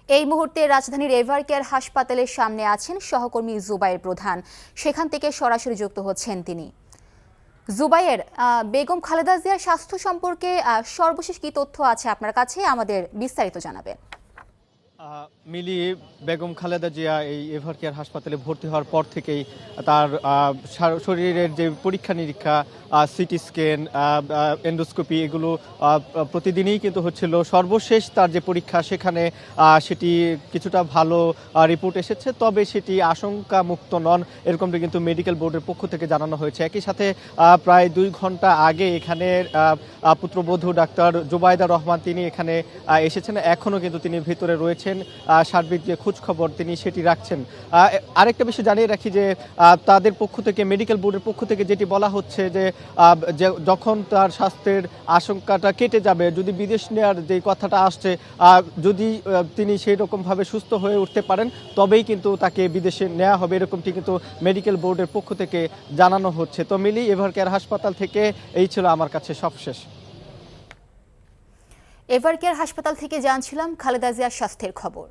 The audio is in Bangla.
এই মুহূর্তে রাজধানীর এভারকেয়ার হাসপাতালের সামনে আছেন সহকর্মী জুবাইর প্রধান। সেখান থেকে সরাসরি যুক্ত হচ্ছেন তিনি। জুবাইর, বেগম খালেদা জিয়ার স্বাস্থ্য সম্পর্কে সর্বশেষ কি তথ্য আছে আপনার কাছে, আমাদের বিস্তারিত জানাবেন। মিলি, বেগম খালেদা জিয়া এই এভারকেয়ার হাসপাতালে ভর্তি হওয়ার পর থেকেই তার শরীরের যে পরীক্ষা নিরীক্ষা, সিটি স্ক্যান, এন্ডোস্কোপি, এগুলো প্রতিদিনই কিন্তু হচ্ছিল। সর্বশেষ তার যে পরীক্ষা, সেখানে সেটি কিছুটা ভালো রিপোর্ট এসেছে, তবে সেটি আশঙ্কা মুক্ত নন, এরকমটা কিন্তু মেডিকেল বোর্ডের পক্ষ থেকে জানানো হয়েছে। একই সাথে প্রায় 2 ঘন্টা আগে এখানে পুত্রবধূ ডাক্তার জুবাইদা রহমান তিনি এখানে এসেছেন। এখনও কিন্তু তিনি ভিতরে রয়েছেন, সার্বিক যে খোঁজ খবর তিনি সেটি রাখছেন। আরেকটা বিষয় জানিয়ে রাখি যে তাদের পক্ষ থেকে, মেডিকেল বোর্ডের পক্ষ থেকে যেটি বলা হচ্ছে যে যখন তার স্বাস্থ্যের আশঙ্কাটা কেটে যাবে, যদি বিদেশ নেওয়ার যে কথাটা আসছে, যদি তিনি সেই রকমভাবে সুস্থ হয়ে উঠতে পারেন, তবেই কিন্তু তাকে বিদেশে নেওয়া হবে, এরকমটি কিন্তু মেডিকেল বোর্ডের পক্ষ থেকে জানানো হচ্ছে। তো মিলি, এভারকেয়ার হাসপাতাল থেকে এই ছিল আমার কাছে সবশেষ। এভারকেয়ার হাসপাতাল থেকে জানছিলাম খালেদা জিয়ার স্বাস্থ্যের খবর।